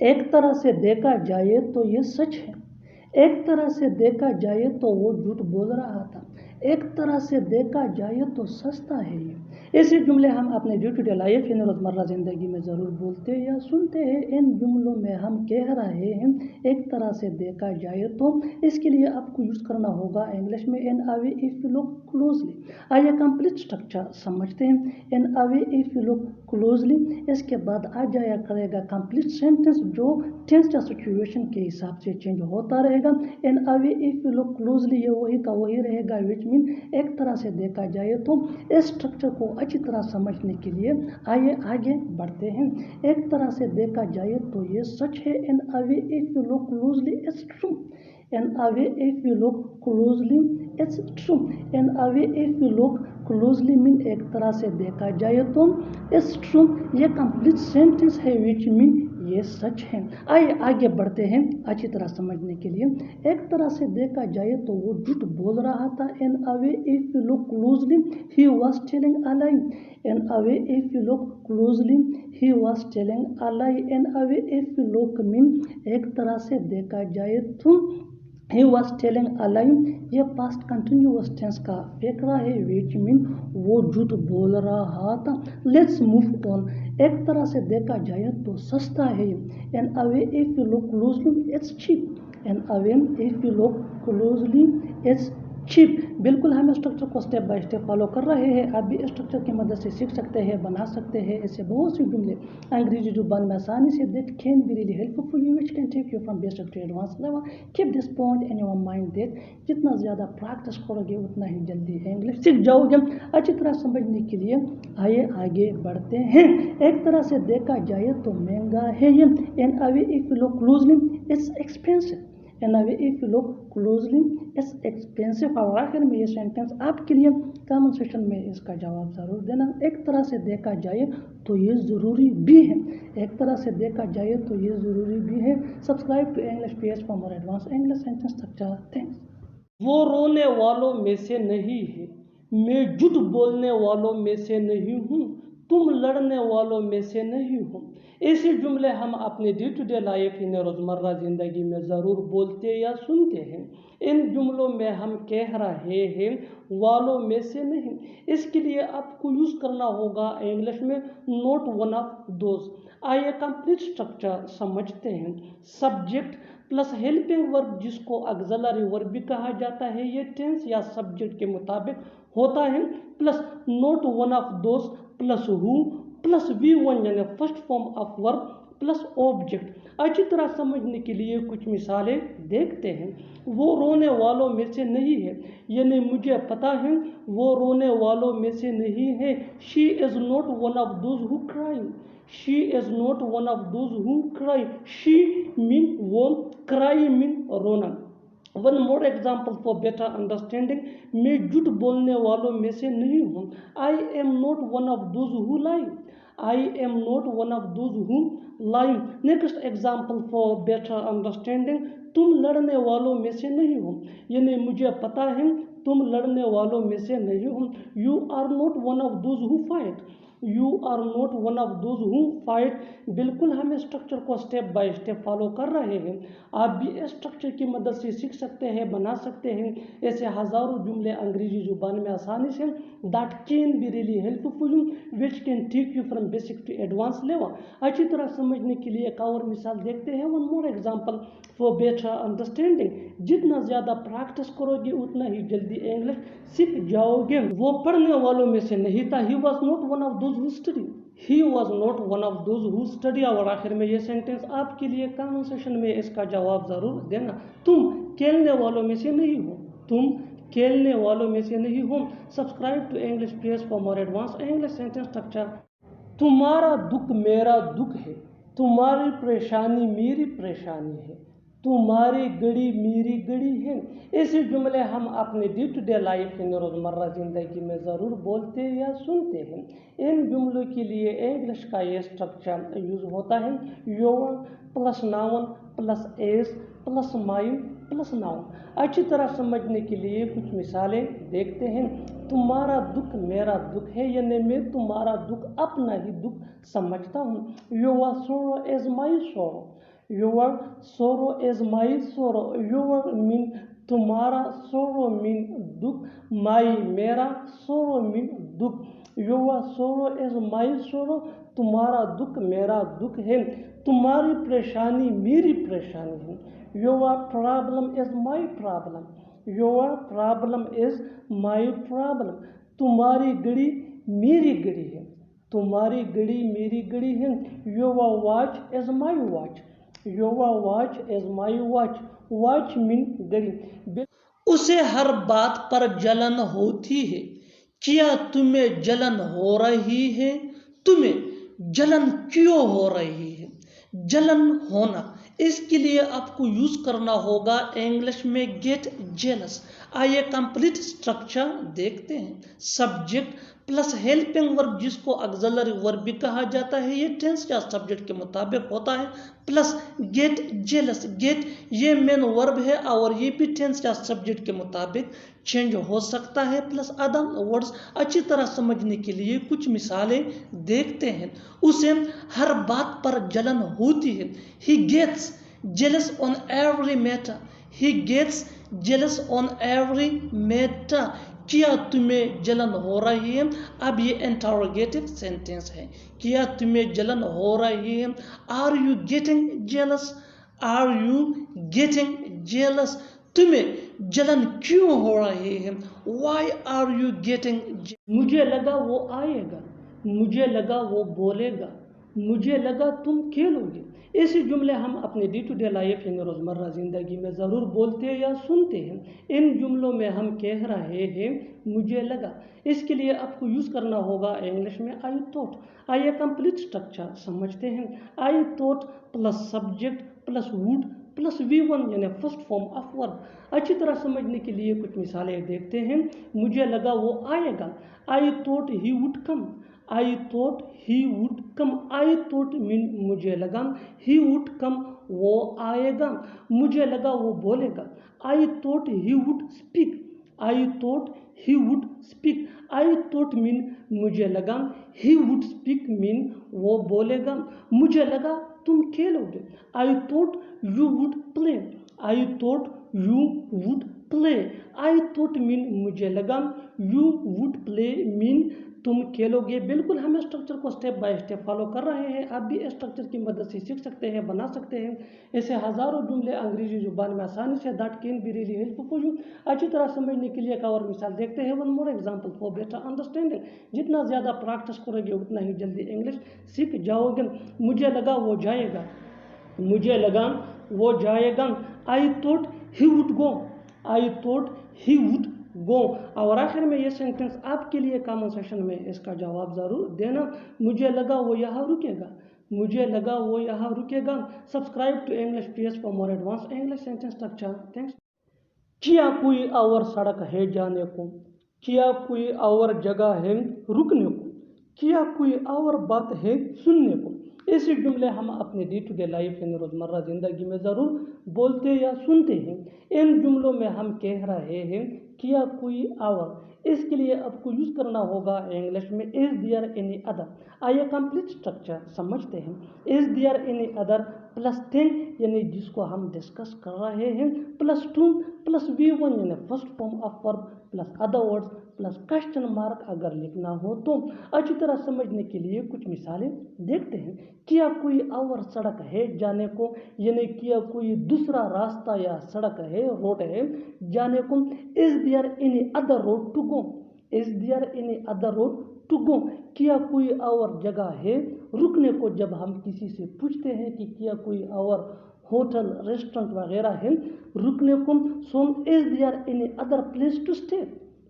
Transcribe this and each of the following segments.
एक तरह से देखा जाए तो ये सच है, एक तरह से देखा जाए तो वो झूठ बोल रहा था, एक तरह से देखा जाए तो सस्ता है ये। ऐसे जुमले हम अपने डे टू डे लाइफ यानी रोज़मर्रा ज़िंदगी में ज़रूर बोलते या सुनते हैं। इन जुमलों में हम कह रहे हैं एक तरह से देखा जाए तो, इसके लिए आपको यूज़ करना होगा इंग्लिश में in a way if you look closely. आइए कंप्लीट स्ट्रक्चर समझते हैं। In a way if you look closely, इसके बाद आ जाया करेगा कंप्लीट सेंटेंस जो टेंस या सिचुएशन के हिसाब से चेंज होता रहेगा। In a way if you look closely ये वही का वही रहेगा, विच मीन एक तरह से देखा जाए तो। इस स्ट्रक्चर को अच्छी तरह समझने के लिए आइए आगे बढ़ते हैं। एक तरह से देखा जाए तो ये सच है। In a way if you look closely it's true. In a way if you look closely it's true. In a way if you look closely mean एक तरह से देखा जाए तो, इट्स ट्रू ये कंप्लीट सेंटेंस है, विच मीन ये सच है। आइए आगे बढ़ते हैं अच्छी तरह समझने के लिए। एक तरह से देखा जाए तो वो झूठ बोल रहा था। In a way if you look closely he was telling a lie. In a way if you look closely he was telling a lie. In a way if you look mean एक तरह से देखा जाए तो he was telling a लाई ये past continuous tense का फेकरा है, which mean वो झूठ बोल रहा था। Let's move on. एक तरह से देखा जाए तो सस्ता है। In a way if you look closely it's cheap. In a way if you look closely it's cheap. बिल्कुल हम स्ट्रक्चर को स्टेप बाय स्टेप फॉलो कर रहे हैं। आप भी स्ट्रक्चर की मदद से सीख सकते हैं, बना सकते हैं। ऐसे बहुत सी जुमले अंग्रेजी जुबान में आसानी से that can be really helpful for you, which can take you from basic to advance level. Keep this point in your mind that जितना ज़्यादा प्रैक्टिस करोगे उतना ही जल्दी इंग्लिश सीख जाओगे। अच्छी तरह समझने के लिए आइए आगे बढ़ते हैं। एक तरह से देखा जाए तो महंगा है ये। In a way if you look closely it's expensive. In a way if you look closely it's expensive. और आखिर में ये सेंटेंस आपके लिए कमेंट सेक्शन में इसका जवाब ज़रूर देना। एक तरह से देखा जाए तो ये ज़रूरी भी है। एक तरह से देखा जाए तो ये ज़रूरी भी है। Subscribe to English page for more advance English sentence structure. Thanks. वो रोने वालों में से नहीं है, मैं झूठ बोलने वालों में से नहीं हूँ, तुम लड़ने वालों में से नहीं हो। ऐसे जुमले हम अपने day to day life in रोज़मर्रा ज़िंदगी में ज़रूर बोलते या सुनते हैं। इन जुमलों में हम कह रहे हैं वालों में से नहीं, इसके लिए आपको यूज़ करना होगा इंग्लिश में नॉट वन ऑफ दोज। आइए कंप्लीट स्ट्रक्चर समझते हैं। सब्जेक्ट प्लस हेल्पिंग वर्ब जिसको ऑक्सिलरी वर्ब भी कहा जाता है, ये टेंस या सब्जेक्ट के मुताबिक होता है, plus not one of those plus who plus V1 यानी first form of verb plus object. अच्छी तरह समझने के लिए कुछ मिसालें देखते हैं। वो रोने वालों में से नहीं है, यानी मुझे पता है वो रोने वालों में से नहीं है। She is not one of those who cry. She is not one of those who cry. She mean वो, cry mean रोना। One more example for better understanding. मैं झूठ बोलने वालों में से नहीं हूँ। I am not one of those who lie. I am not one of those who lie. Next example for better understanding. तुम लड़ने वालों में से नहीं हो, यानी मुझे पता है तुम लड़ने वालों में से नहीं हो। You are not one of those who fight. You are not one of those who fight. बिल्कुल हम स्ट्रक्चर को स्टेप बाय स्टेप फॉलो कर रहे हैं। आप भी स्ट्रक्चर की मदद से सीख सकते हैं, बना सकते हैं। ऐसे हज़ारों जुमले अंग्रेजी जुबान में आसानी से that can be really helpful you, which can take you from basic to advance level. अच्छी तरह समझने के लिए एक और मिसाल देखते हैं। One more example for better understanding. जितना ज़्यादा प्रैक्टिस करोगे उतना ही जल्दी इंग्लिश सीख जाओगे। वो पढ़ने वालों में से नहीं था। He was not one of those who study. He was not one of those who study. और आखिर में ये सेंटेंस आपके लिए कमेंट सेक्शन में इसका जवाब ज़रूर देना। तुम खेलने वालों में से नहीं हो। तुम खेलने वालों में से नहीं हो। Subscribe to English page for more advance English sentence structure. तुम्हारा दुख मेरा दुख है, तुम्हारी परेशानी मेरी परेशानी है, तुम्हारी घड़ी मेरी घड़ी है। ऐसे जुमले हम अपने day to day life in रोज़मर्रा ज़िंदगी में ज़रूर बोलते या सुनते हैं। इन जुमलों के लिए इंग्लिश का ये स्ट्रक्चर यूज़ होता है your plus noun plus S plus my plus noun. अच्छी तरह समझने के लिए कुछ मिसालें देखते हैं। तुम्हारा दुख मेरा दुख है, यानी मैं तुम्हारा दुख अपना ही दुख समझता हूँ। योर सोरो इज माई सोरो। योर सोरो इज माई सोरो, योर मीन तुम्हारा, सोरो मीन दुख, माई मेरा, सोरो मीन दुख, योर सोरो इज माई सोरो, तुम्हारा दुख मेरा दुख है, तुम्हारी परेशानी मेरी परेशानी है, your problem is my problem, your problem is my problem, तुम्हारी घड़ी मेरी घड़ी है, तुम्हारी घड़ी मेरी घड़ी है, your watch is my watch, your watch is my watch, watch mean घड़ी। उसे हर बात पर जलन होती है, क्या तुम्हें जलन हो रही है, तुम्हें जलन क्यों हो रही है। जलन होना, इसके लिए आपको यूज करना होगा इंग्लिश में गेट जेलस। आइए कंप्लीट स्ट्रक्चर देखते हैं। सब्जेक्ट प्लस हेल्पिंग वर्ब, जिसको ऑक्सिलरी वर्ब भी कहा जाता है, ये टेंस या सब्जेक्ट के मुताबिक होता है, प्लस गेट जेलस। गेट ये मेन वर्ब है और ये भी टेंस या सब्जेक्ट के मुताबिक चेंज हो सकता है, प्लस अदर वर्ड्स। अच्छी तरह समझने के लिए कुछ मिसालें देखते हैं। उसे हर बात पर जलन होती है, he gets jealous on every matter, he gets jealous on every matter, क्या तुम्हें जलन हो रही है। अब ये इंटरोगेटिव सेंटेंस है, क्या तुम्हें जलन हो रही है, are you getting jealous, are you getting jealous, तुम्हें जलन क्यों हो रही है, वाई आर यू गेटिंग। मुझे लगा वो आएगा, मुझे लगा वो बोलेगा, मुझे लगा तुम खेलोगे। ऐसे जुमले हम अपने डे टू डे लाइफ यानी रोज़मर्रा ज़िंदगी में ज़रूर बोलते या सुनते हैं। इन जुमलों में हम कह रहे हैं मुझे लगा, इसके लिए आपको यूज़ करना होगा इंग्लिश में आई थॉट। आइए कंप्लीट स्ट्रक्चर समझते हैं। I thought plus subject plus would plus V1 यानी फर्स्ट फॉर्म ऑफ वर्ब। अच्छी तरह समझने के लिए कुछ मिसालें देखते हैं। मुझे लगा वो आएगा, I thought he would come, I thought he would come, I thought mean मुझे लगा, ही वुड कम वो आएगा, मुझे लगा वो बोलेगा, I thought he would speak, I thought he would speak, I thought mean मुझे लगा, ही वुड स्पीक मीन वो बोलेगा, मुझे लगा तुम खेलोगे, I thought you would play, I thought you would play, I thought mean मुझे लगा, यू वुड प्ले मीन तुम खेलोगे। बिल्कुल हम स्ट्रक्चर को स्टेप बाय स्टेप फॉलो कर रहे हैं। आप भी स्ट्रक्चर की मदद से सीख सकते हैं, बना सकते हैं। ऐसे हज़ारों जुमले अंग्रेजी जुबान में आसानी से that can be really helpful for you. अच्छी तरह समझने के लिए एक और मिसाल देखते हैं। One more example for better understanding. जितना ज़्यादा प्रैक्टिस करोगे उतना ही जल्दी इंग्लिश सीख जाओगे। मुझे लगा वो जाएगा, मुझे लगा वो जाएगा, I thought he would go, I thought he would go. और आखिर में ये सेंटेंस आपके लिए कमेंट सेक्शन में इसका जवाब ज़रूर देना। मुझे लगा वो यहाँ रुकेगा, मुझे लगा वो यहाँ रुकेगा। Subscribe to English PS for more advance English sentence structure. Thanks. क्या कोई और सड़क है जाने को, क्या कोई और जगह है रुकने को, क्या कोई और बात है सुनने को। ऐसे जुमले हम अपने डे टू डे लाइफ यानी रोज़मर्रा ज़िंदगी में ज़रूर बोलते या सुनते हैं। इन जुमलों में हम कह रहे हैं क्या कोई और, इसके लिए आपको यूज़ करना होगा इंग्लिश में इज़ देयर एनी अदर। आइए कंप्लीट स्ट्रक्चर समझते हैं। Is there any other plus thing यानी जिसको हम डिस्कस कर रहे हैं, प्लस टू प्लस V1 यानी first form of verb plus other words plus question mark अगर लिखना हो तो। अच्छी तरह समझने के लिए कुछ मिसालें देखते हैं। क्या कोई और सड़क है जाने को, यानी क्या कोई दूसरा रास्ता या सड़क है, रोड है जाने को। Is there any other road to go, is there any other road to go, क्या कोई और जगह है रुकने को। जब हम किसी से पूछते हैं कि क्या कोई और होटल रेस्टोरेंट वगैरह है रुकने को, so is there any other place to stay,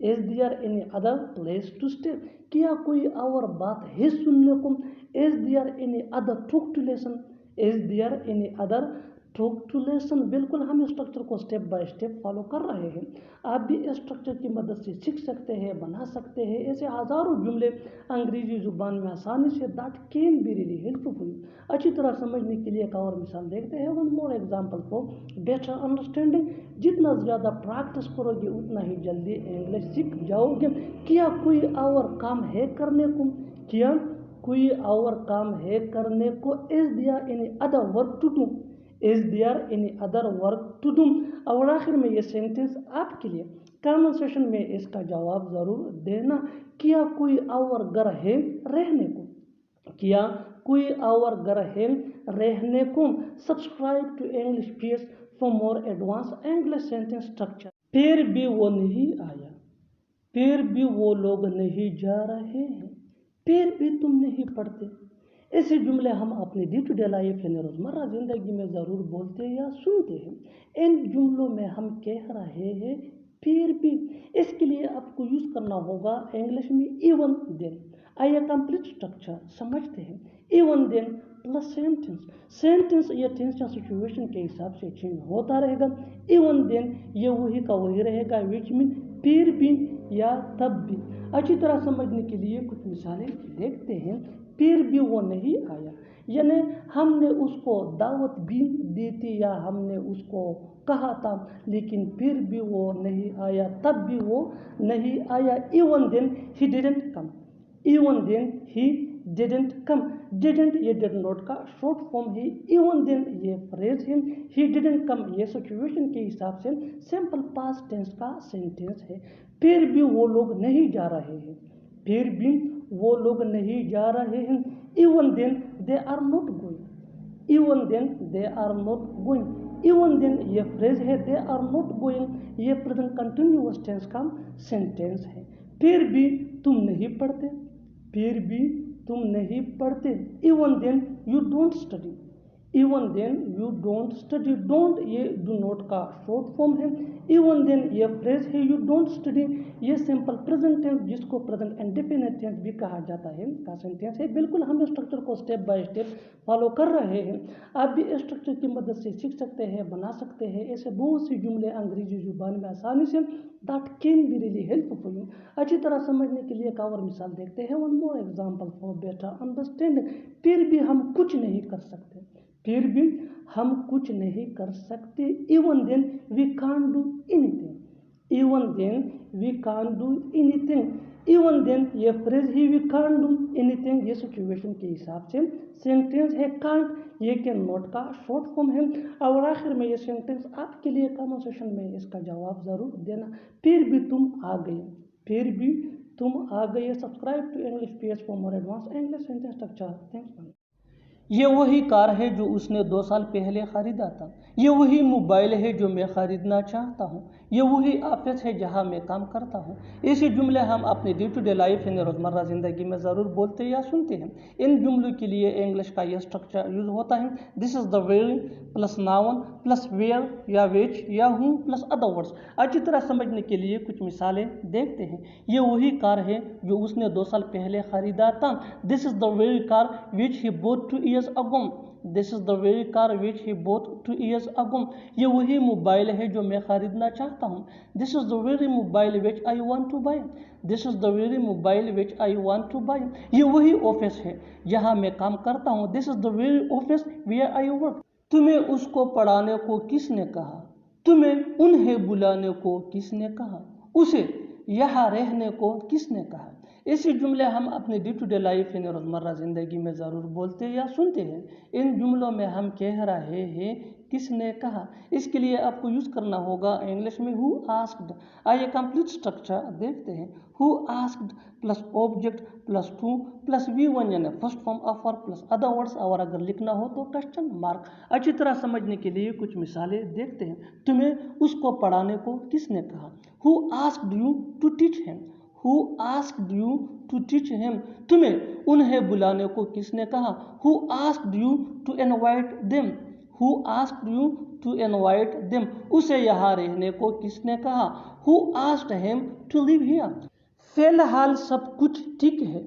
is there any other place to stay, क्या कोई और बात है सुनने को। Is there any other talk to listen, is there any other talk to listen. बिल्कुल हम स्ट्रक्चर को स्टेप बाय स्टेप फॉलो कर रहे हैं। आप भी इस स्ट्रक्चर की मदद से सीख सकते हैं, बना सकते हैं। ऐसे हज़ारों जुमले अंग्रेजी जुबान में आसानी से that can be really helpful. अच्छी तरह समझने के लिए एक और मिसाल देखते हैं। One more example for better understanding. जितना ज़्यादा प्रैक्टिस करोगे उतना ही जल्दी इंग्लिश सीख जाओगे। क्या कोई और काम है करने को, क्या कोई और काम है करने को। Is there any other work to do, is there any other work to do. और आखिर में ये सेंटेंस आपके लिए कमेंट सेक्शन में इसका जवाब ज़रूर देना। क्या कोई और घर है रहने को? क्या कोई और घर है रहने को? Subscribe to English PS for more advance English sentence structure. फिर भी वो नहीं आया, फिर भी वो लोग नहीं जा रहे हैं, फिर भी तुम नहीं पढ़ते। ऐसे जुमले हम अपनी डे टू डे लाइफ यानी रोज़मर्रा ज़िंदगी में ज़रूर बोलते या सुनते हैं। इन जुमलों में हम कह रहे हैं फिर भी। इसके लिए आपको यूज़ करना होगा इंग्लिश में इवन देन। आइए कंप्लीट स्ट्रक्चर समझते हैं। Even then plus sentence. Sentence या टेंस या सिचुएशन के हिसाब से चेंज होता रहेगा। इवन देन ये वही का वही रहेगा, विच मीन फिर भी या तब भी। अच्छी तरह समझने के लिए कुछ मिसालें देखते हैं। फिर भी वो नहीं आया, यानी हमने उसको दावत भी दी थी या हमने उसको कहा था, लेकिन फिर भी वो नहीं आया, तब भी वो नहीं आया। Even then he didn't come. Even then he didn't come. Didn't ये डिड नॉट का शॉर्ट फॉर्म है। इवन देन ये फ्रेज है। ही डिडंट कम ये सिचुएशन के हिसाब से सिंपल पास्ट टेंस का सेंटेंस है। फिर भी वो लोग नहीं जा रहे हैं, फिर भी वो लोग नहीं जा रहे हैं। Even then they are not going. Even then they are not going. Even then ये फ्रेज है, दे आर नॉट गोइंग ये प्रेजेंट कंटिन्यूअस टेंस का सेंटेंस है। फिर भी तुम नहीं पढ़ते, फिर भी तुम नहीं पढ़ते। Even then you don't study. Even then you don't study. Don't ये डू नॉट का शॉर्ट फॉर्म है। इवन देन ये फ्रेज है, यू डोंट स्टडी ये सिंपल प्रेजेंट टेंस जिसको प्रेजेंट इंडेफिनिट टेंस भी कहा जाता है का सेंटेंस है। बिल्कुल हम स्ट्रक्चर को स्टेप बाय स्टेप फॉलो कर रहे हैं। आप भी स्ट्रक्चर की मदद से सीख सकते हैं, बना सकते हैं ऐसे बहुत सी जुमले अंग्रेजी जुबान में आसानी से। That can be really helpful for you. अच्छी तरह समझने के लिए एक और मिसाल देखते हैं। One more example for better understanding. फिर भी हम कुछ नहीं कर सकते, फिर भी हम कुछ नहीं कर सकते। Even then we can't do anything. Even then we can't do anything. Even then ये फ्रेज ही, वी कांट डू एनीथिंग ये सिचुएशन के हिसाब से सेंटेंस है। कांट ये कैन नॉट का शॉर्ट फॉर्म है। और आखिर में ये सेंटेंस आपके लिए कमेंट सेक्शन में इसका जवाब ज़रूर देना। फिर भी तुम आ गए, फिर भी तुम आ गए। Subscribe to English PS for more advance English sentence structure. Thanks. ये वही कार है जो उसने 2 साल पहले ख़रीदा था। ये वही मोबाइल है जो मैं ख़रीदना चाहता हूँ। ये वही ऑफिस है जहाँ मैं काम करता हूँ। ऐसे जुमले हम अपने डे टू डे लाइफ यानी रोज़मर्रा ज़िंदगी में ज़रूर बोलते या सुनते हैं। इन जुमलों के लिए इंग्लिश का यह स्ट्रक्चर यूज़ होता है। This is the very plus noun plus where या विच या हूँ प्लस अदर वर्ड्स। अच्छी तरह समझने के लिए कुछ मिसालें देखते हैं। ये वही कार है जो उसने 2 साल पहले ख़रीदा था। This is the very car which he boat 2 years ago। This is the very car which he boat 2 years ago। ये वही मोबाइल है जो मैं ख़रीदना चाहता हूँ। This is the very mobile which I want to buy. This is the very mobile which I want to buy. ये वही ऑफिस है जहाँ मैं काम करता हूँ। This is the very office where I work. तुम्हें उसको पढ़ाने को किसने कहा? तुम्हें उन्हें बुलाने को किसने कहा? उसे यहाँ रहने को किसने कहा? ऐसे जुमले हम अपने डे टू डे लाइफ यानी रोज़मर्रा ज़िंदगी में ज़रूर बोलते या सुनते हैं। इन जुमलों में हम कह रहे हैं किसने कहा। इसके लिए आपको यूज़ करना होगा इंग्लिश में हु आस्क्ड। आइए कंप्लीट स्ट्रक्चर देखते हैं। Who asked plus object plus two plus V1 यानी first form of verb plus other words. और अगर लिखना हो तो क्वेश्चन मार्क। अच्छी तरह समझने के लिए कुछ मिसालें देखते हैं। तुम्हें उसको पढ़ाने को किसने कहा? Who asked you to teach him. Who asked you to teach him? तुम्हें उन्हें बुलाने को किसने कहा? Who asked you to invite them? Who asked you to invite them? उसे यहाँ रहने को किसने कहा? Who asked him to live here? फिलहाल सब कुछ ठीक है,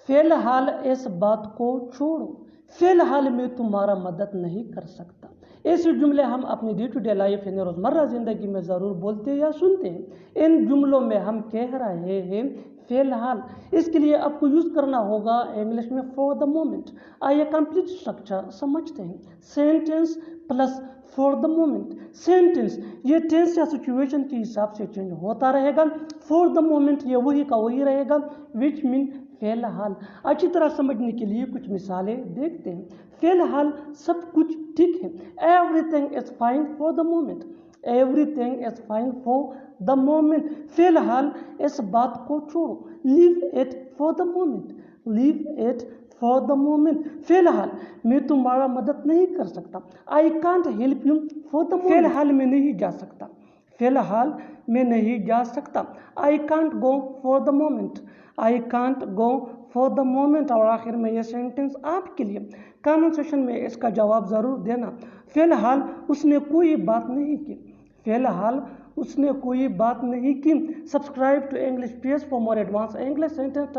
फिलहाल इस बात को छोड़ो, फिलहाल मैं तुम्हारा मदद नहीं कर सकता। ऐसे जुमले हम अपनी डे टू डे लाइफ यानी रोज़मर्रा ज़िंदगी में ज़रूर बोलते या सुनते हैं। इन जुमलों में हम कह रहे हैं फिलहाल। इसके लिए आपको यूज़ करना होगा इंग्लिश में फॉर द मोमेंट। आइए कंप्लीट स्ट्रक्चर समझते हैं। Sentence plus for the moment. Sentence ये टेंस या सिचुएशन के हिसाब से चेंज होता रहेगा। फॉर द मोमेंट ये वही का वही रहेगा, विच मीन फिलहाल। अच्छी तरह समझने के लिए कुछ मिसालें देखते हैं। फिलहाल सब कुछ ठीक है। Everything is fine for the moment. Everything is fine for the moment. फिलहाल इस बात को छोड़ो। Leave it for the moment. Leave it for the moment. फिलहाल मैं तुम्हारा मदद नहीं कर सकता। I can't help you for the moment. फिलहाल मैं नहीं जा सकता। फिलहाल मैं नहीं जा सकता। I can't go for the moment. I can't go for the moment. और आखिर में यह सेंटेंस आपके लिए। कमेंट सेक्शन में इसका जवाब ज़रूर देना। फिलहाल उसने कोई बात नहीं की। फिलहाल उसने कोई बात नहीं की। Subscribe to English page for more advance English sentence